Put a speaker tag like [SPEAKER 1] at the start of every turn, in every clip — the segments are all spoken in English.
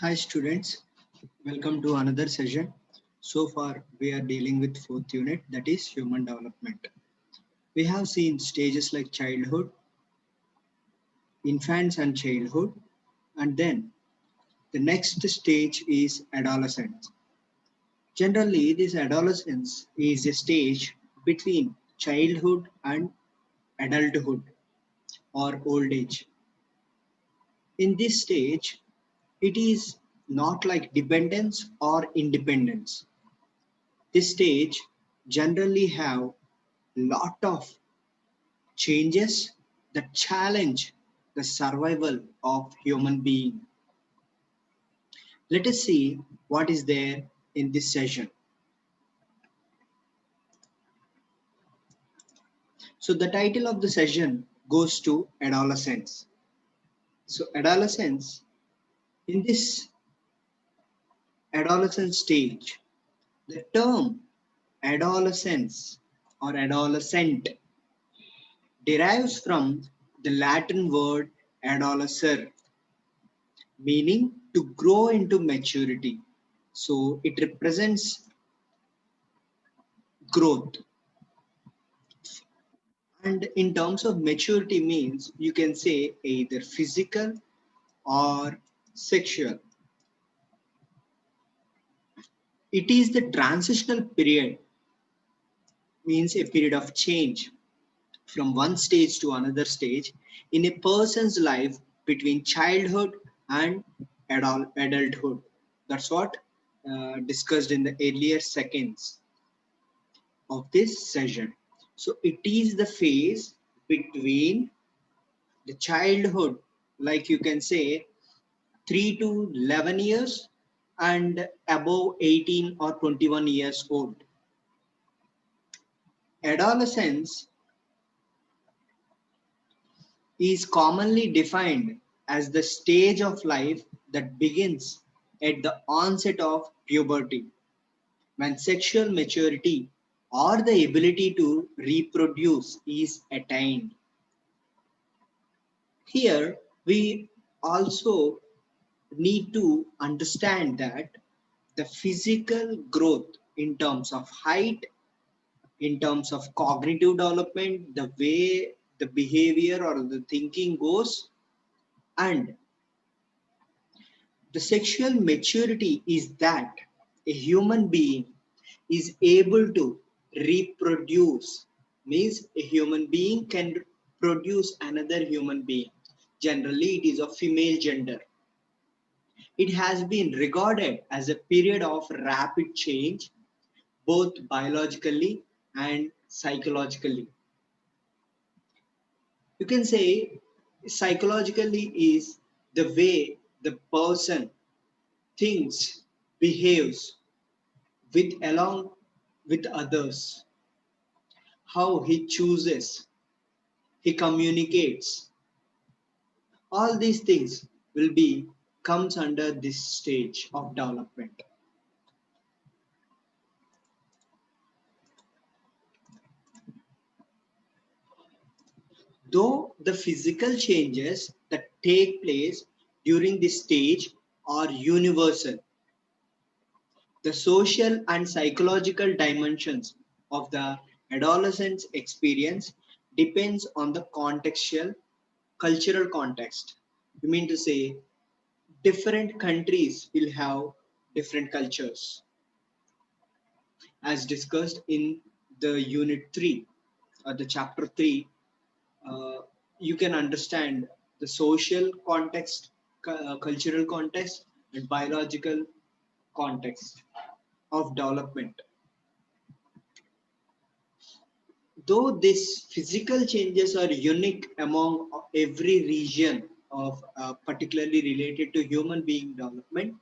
[SPEAKER 1] Hi students, welcome to another session. So far we are dealing with fourth unit, that is human development. We have seen stages like childhood, infants and childhood, and then the next stage is adolescence. Generally this adolescence is a stage between childhood and adulthood or old age. In this stage, it is not like dependence or independence. This stage generally have lot of changes that challenge the survival of human being. Let us see what is there in this session. So the title of the session goes to adolescence. So adolescence, in this adolescent stage, the term adolescence or adolescent derives from the Latin word adolescer, meaning to grow into maturity. So it represents growth. And in terms of maturity means you can say either physical or sexual. It is the transitional period, means a period of change from one stage to another stage in a person's life between childhood and adulthood. That's what discussed in the earlier seconds of this session. So it is the phase between the childhood, like you can say 3 to 11 years and above 18 or 21 years old. Adolescence is commonly defined as the stage of life that begins at the onset of puberty, when sexual maturity or the ability to reproduce is attained. Here, we also need to understand that the physical growth in terms of height, in terms of cognitive development, the way the behavior or the thinking goes, and the sexual maturity is that a human being is able to reproduce, means a human being can produce another human being. Generally, it is of female gender. It has been regarded as a period of rapid change, both biologically and psychologically. You can say psychologically is the way the person thinks, behaves with along with others, how he chooses, he communicates. All these things will be comes under this stage of development. Though the physical changes that take place during this stage are universal, the social and psychological dimensions of the adolescent's experience depends on the contextual cultural context. You mean to say different countries will have different cultures, as discussed in the unit 3 or the chapter 3. uh, you can understand the social context, cultural context, and biological context of development. Though these physical changes are unique among every region of particularly related to human development,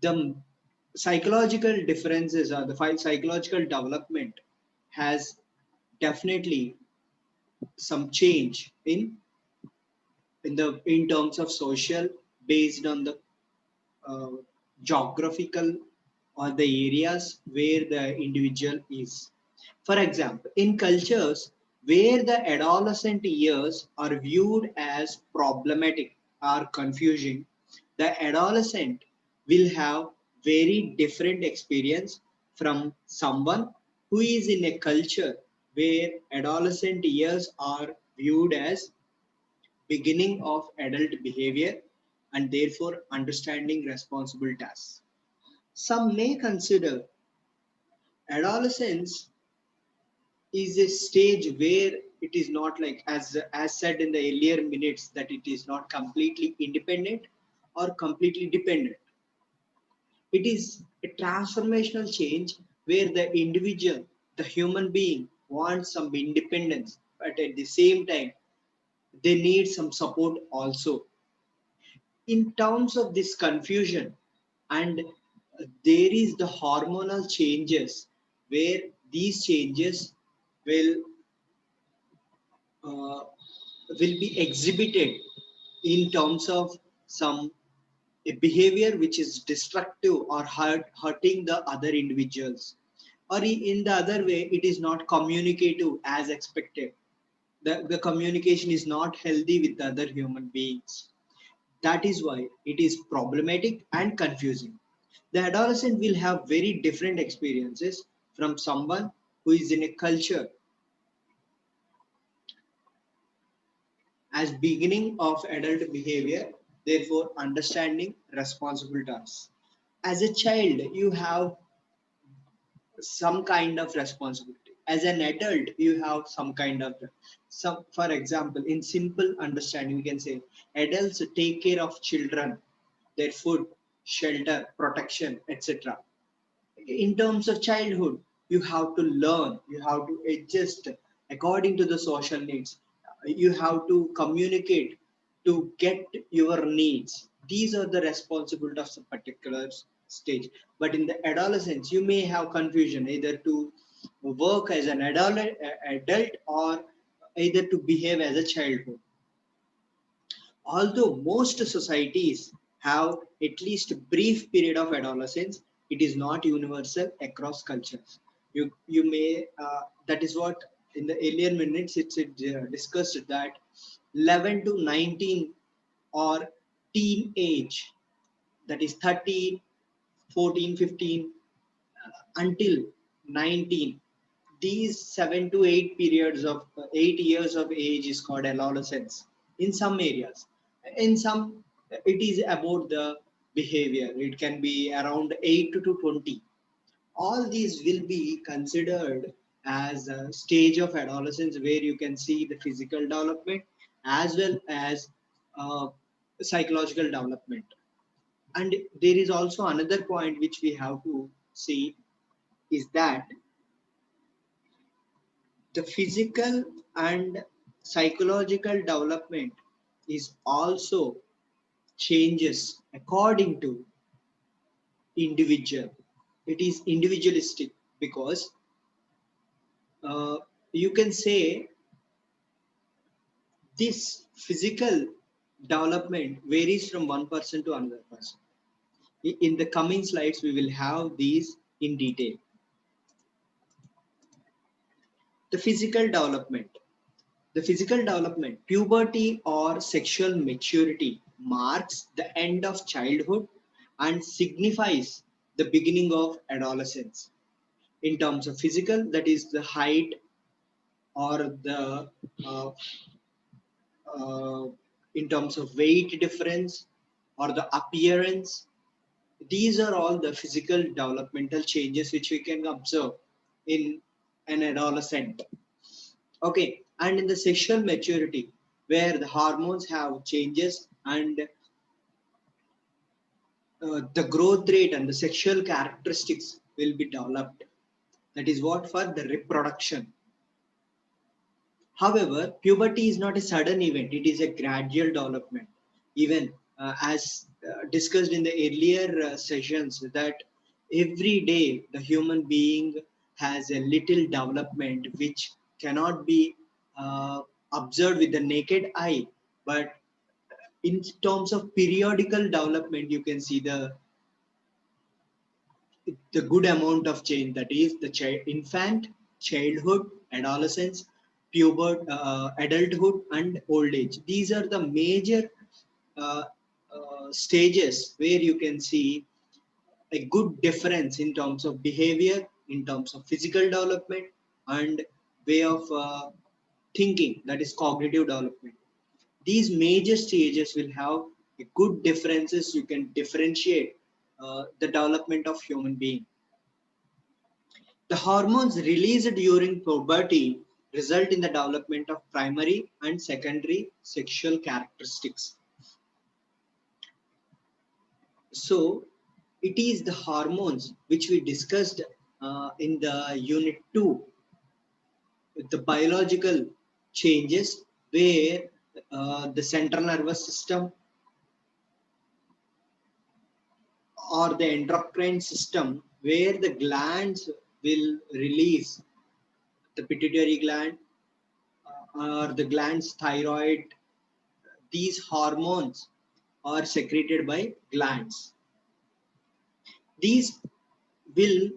[SPEAKER 1] the psychological differences or the psychological development has definitely some change in terms of social based on the uh, geographical or the areas where the individual is. For example, in cultures where the adolescent years are viewed as problematic or confusing, The adolescent will have very different experience from someone who is in a culture where adolescent years are viewed as beginning of adult behavior and therefore understanding responsible tasks. Some may consider adolescence is a stage where it is not like as said in the earlier minutes that it is not completely independent or completely dependent. It is a transformational change where the individual, the human being, wants some independence, but at the same time, they need some support also. In terms of this confusion, and there is the hormonal changes where these changes will uh, be exhibited in terms of some a behavior which is destructive or hurting the other individuals, or in the other way it is not communicative as expected. The communication is not healthy with the other human beings. That is why it is problematic and confusing. The adolescent will have very different experiences from someone who is in a culture as beginning of adult behavior, therefore understanding responsible tasks. As a child, you have some kind of responsibility. As an adult, you have some kind of some. For example, in simple understanding, we can say adults take care of children, their food, shelter, protection, etc. In terms of childhood, you have to learn, you have to adjust according to the social needs, you have to communicate to get your needs. These are the responsibilities of a particular stage. But in the adolescence, you may have confusion either to work as an adult or either to behave as a childhood. Although most societies have at least a brief period of adolescence, it is not universal across cultures. You may that is what in the earlier minutes it's discussed that 11 to 19 or teen age, that is 13, 14, 15 until 19, these 7 to 8 periods of 8 years of age is called adolescence in some areas. In some, it is about the behavior. It can be around 8 to 20. All these will be considered as a stage of adolescence where you can see the physical development as well as uh, psychological development. And there is also another point which we have to see is that the physical and psychological development is also changes according to individual. It is individualistic because uh, you can say this physical development varies from one person to another person. In the coming slides we will have these in detail. The physical development. The physical development, puberty or sexual maturity, marks the end of childhood and signifies the beginning of adolescence. In terms of physical, that is the height or the uh, uh, in terms of weight difference or the appearance. These are all the physical developmental changes which we can observe in an adolescent. Okay, and in the sexual maturity, where the hormones have changes and the growth rate and the sexual characteristics will be developed. That is what for the reproduction. However, puberty is not a sudden event, it is a gradual development. Even as discussed in the earlier sessions, that every day the human being has a little development which cannot be uh, observed with the naked eye, but in terms of periodical development, you can see the good amount of change, that is the infant, childhood, adolescence, adulthood, and old age. These are the major stages where you can see a good difference in terms of behavior, in terms of physical development, and way of thinking, that is cognitive development. These major stages will have a good differences. You can differentiate the development of human being. The hormones released during puberty result in the development of primary and secondary sexual characteristics. So, it is the hormones which we discussed in the unit 2, the biological changes where the central nervous system or the endocrine system, where the glands will release the pituitary gland or the glands thyroid. These hormones are secreted by glands. These will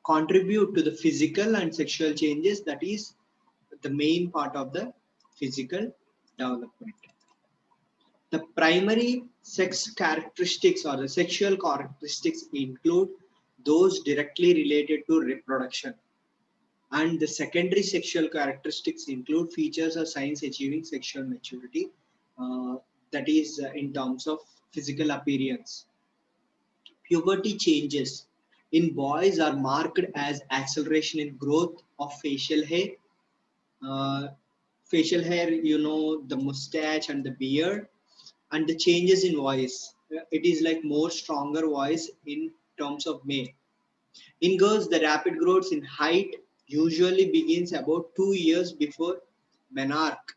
[SPEAKER 1] contribute to the physical and sexual changes, that is the main part of the physical development. The primary sex characteristics or the sexual characteristics include those directly related to reproduction, and the secondary sexual characteristics include features or signs achieving sexual maturity, uh, that is in terms of physical appearance. Puberty changes in boys are marked as acceleration in growth of facial hair. Uh, Facial hair, the mustache and the beard, and the changes in voice. It is like more stronger voice in terms of male. In girls, the rapid growth in height usually begins about 2 years before menarche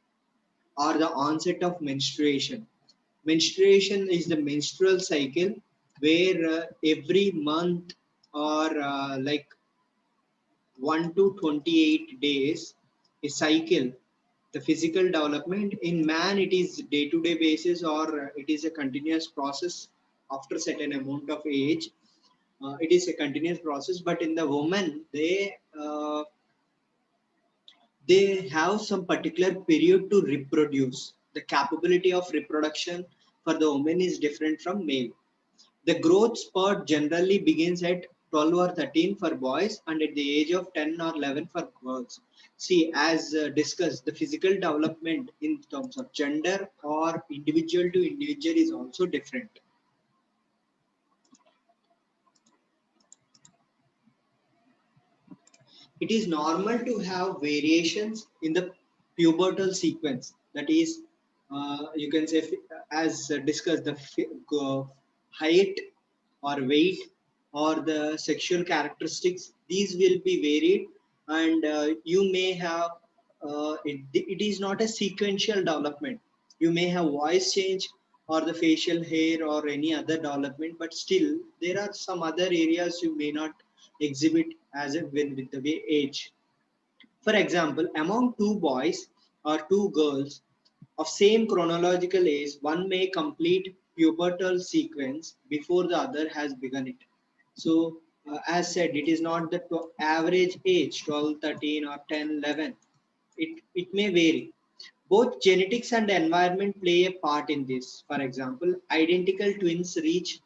[SPEAKER 1] or the onset of menstruation. Menstruation is the menstrual cycle where every month or like 1 to 28 days a cycle, the physical development in man, it is day to day basis, or it is a continuous process after certain amount of age. It is a continuous process, but in the woman they have some particular period to reproduce. The capability of reproduction for the woman is different from male. The growth spurt generally begins at 12 or 13 for boys and at the age of 10 or 11 for girls. See, as discussed, the physical development in terms of gender or individual to individual is also different. It is normal to have variations in the pubertal sequence. That is, you can say, as discussed, the height or weight or the sexual characteristics. These will be varied, and you may have. It is not a sequential development. You may have voice change or the facial hair or any other development, but still there are some other areas you may not exhibit as a with the way age. For example, among two boys or two girls of same chronological age, one may complete pubertal sequence before the other has begun it. So, as said, it is not the average age 12, 13, or 10, 11. It may vary. Both genetics and environment play a part in this. For example, identical twins reach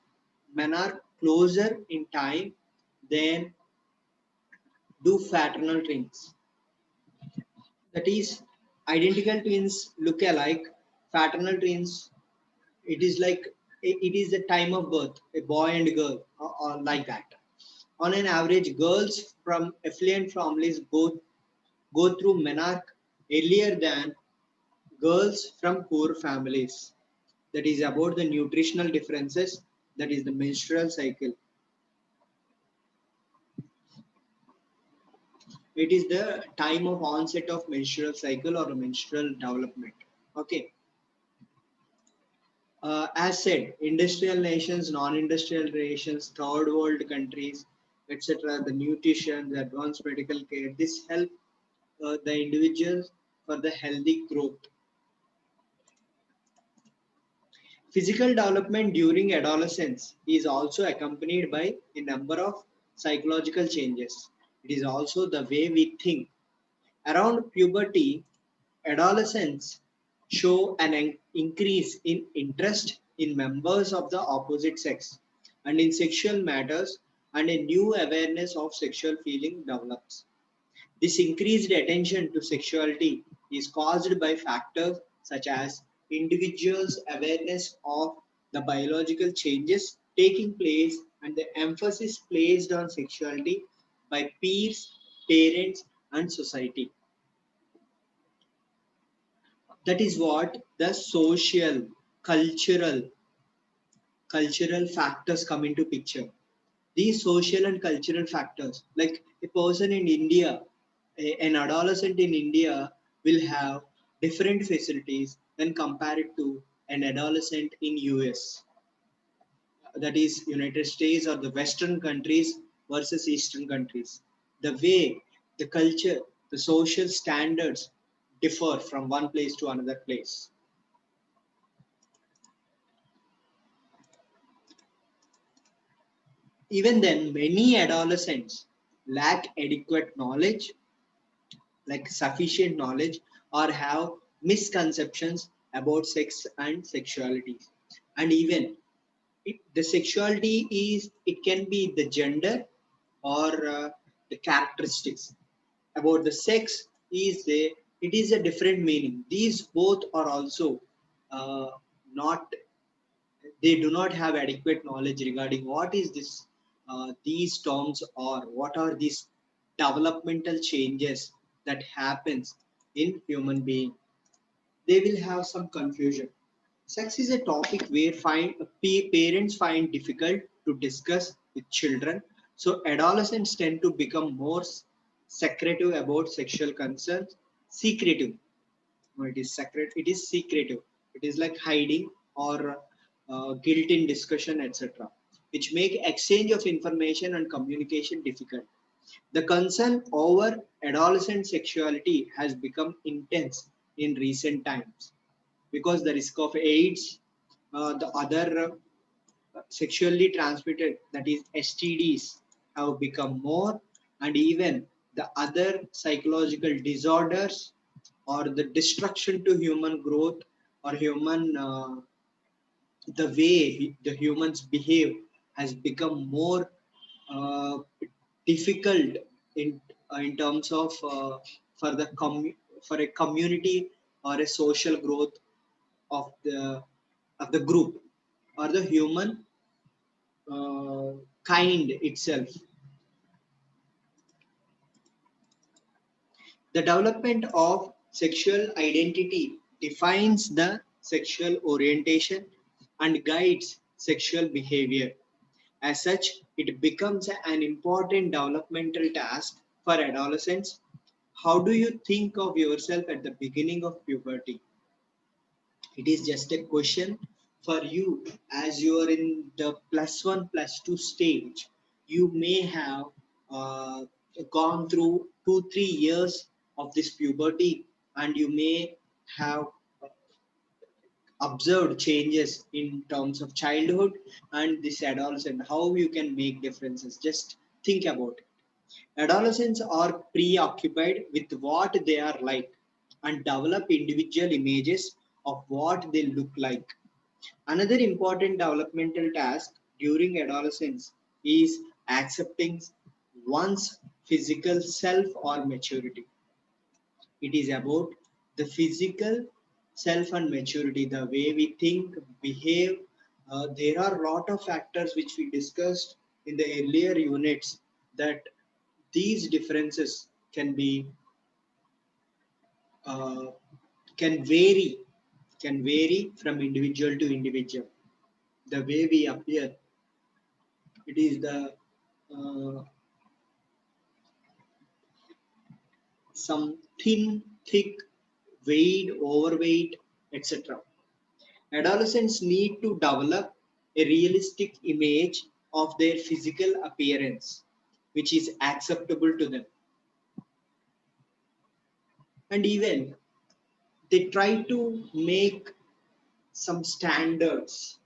[SPEAKER 1] menarche closer in time than do fraternal twins. That is, identical twins look alike. Fraternal twins, it is like it is the time of birth, a boy and girl, or like that. On an average, girls from affluent families go through menarche earlier than girls from poor families. That is about the nutritional differences. That is the menstrual cycle. It is the time of onset of menstrual cycle or menstrual development. Okay. As said, industrial nations, non-industrial nations, third world countries, etc., the nutrition, the advanced medical care, this help the individuals for the healthy growth. Physical development during adolescence is also accompanied by a number of psychological changes. It is also the way we think. Around puberty, adolescence, show an increase in interest in members of the opposite sex and in sexual matters, and a new awareness of sexual feeling develops. This increased attention to sexuality is caused by factors such as individuals' awareness of the biological changes taking place and the emphasis placed on sexuality by peers, parents, and society. That is what the social, cultural, cultural factors come into picture. These social and cultural factors, like a person in India, an adolescent in India will have different facilities when compared to an adolescent in US, that is United States or the Western countries versus Eastern countries. The way, the culture, the social standards differ from one place to another place. Even then, many adolescents lack adequate knowledge, like sufficient knowledge, or have misconceptions about sex and sexuality. And even the sexuality is, it can be the gender or the characteristics. About the sex is the, it is a different meaning. These both are also uh, not, they do not have adequate knowledge regarding what is this, these terms, or what are these developmental changes that happens in human being. They will have some confusion. Sex is a topic where parents find difficult to discuss with children, so adolescents tend to become more secretive about sexual concerns. Secretive, no, it is secret, it is secretive, it is like hiding or guilt in discussion, etc., which make exchange of information and communication difficult. The concern over adolescent sexuality has become intense in recent times because the risk of AIDS, the other sexually transmitted, that is STDs, have become more, and even the other psychological disorders or the destruction to human growth or human, the way the humans behave has become more uh, difficult in terms of for the for a community or a social growth of the group or the human uh, kind itself. The development of sexual identity defines the sexual orientation and guides sexual behavior. As such, it becomes an important developmental task for adolescents. How do you think of yourself at the beginning of puberty? It is just a question for you as you are in the plus one, plus two stage. You may have uh, gone through 2, 3 years of this puberty, and you may have observed changes in terms of childhood and this adolescent, how you can make differences. Just think about it. Adolescents are preoccupied with what they are like and develop individual images of what they look like. Another important developmental task during adolescence is accepting one's physical self or maturity. It is about the physical self and maturity, the way we think, behave. There are a lot of factors which we discussed in the earlier units, that these differences can be uh, can vary from individual to individual. The way we appear, it is the some thin, thick, weight, overweight, etc. Adolescents need to develop a realistic image of their physical appearance, which is acceptable to them. And even they try to make some standards.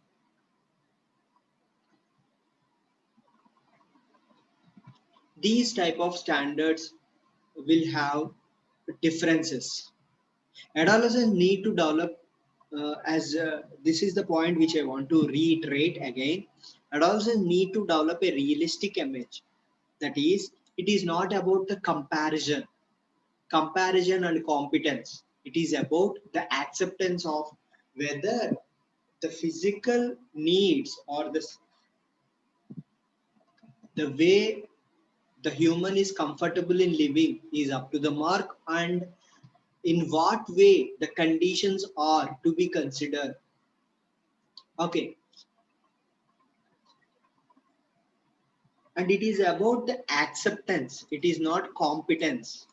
[SPEAKER 1] These type of standards will have differences. Adolescents need to develop, as this is the point which I want to reiterate again. Adolescents need to develop a realistic image. That is, it is not about the comparison and competence. It is about the acceptance of whether the physical needs or the way the human is comfortable in living is up to the mark, and in what way the conditions are to be considered. Okay, and it is about the acceptance, it is not competence.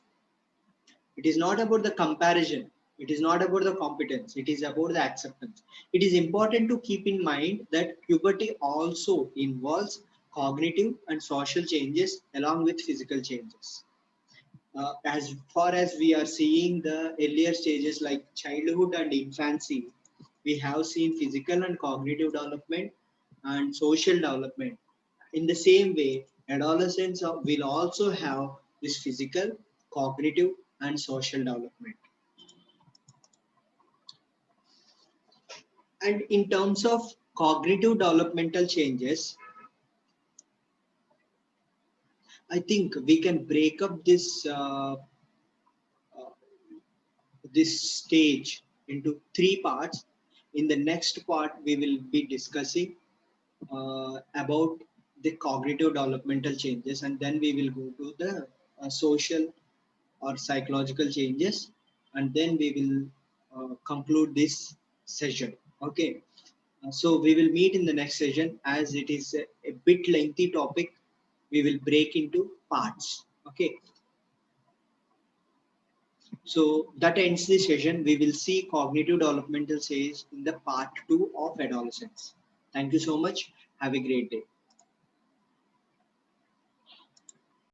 [SPEAKER 1] It is not about the comparison, it is not about the competence, it is about the acceptance. It is important to keep in mind that puberty also involves cognitive and social changes along with physical changes. As far as we are seeing the earlier stages like childhood and infancy, we have seen physical and cognitive development and social development. In the same way, adolescents will also have this physical, cognitive, and social development. And in terms of cognitive developmental changes, I think we can break up this stage into three parts. In the next part, we will be discussing about the cognitive developmental changes, and then we will go to the social or psychological changes, and then we will conclude this session. Okay. So we will meet in the next session. As it is a bit lengthy topic, we will break into parts. Okay. So that ends the session. We will see cognitive developmental stage in the part 2 of adolescence. Thank you so much. Have a great day.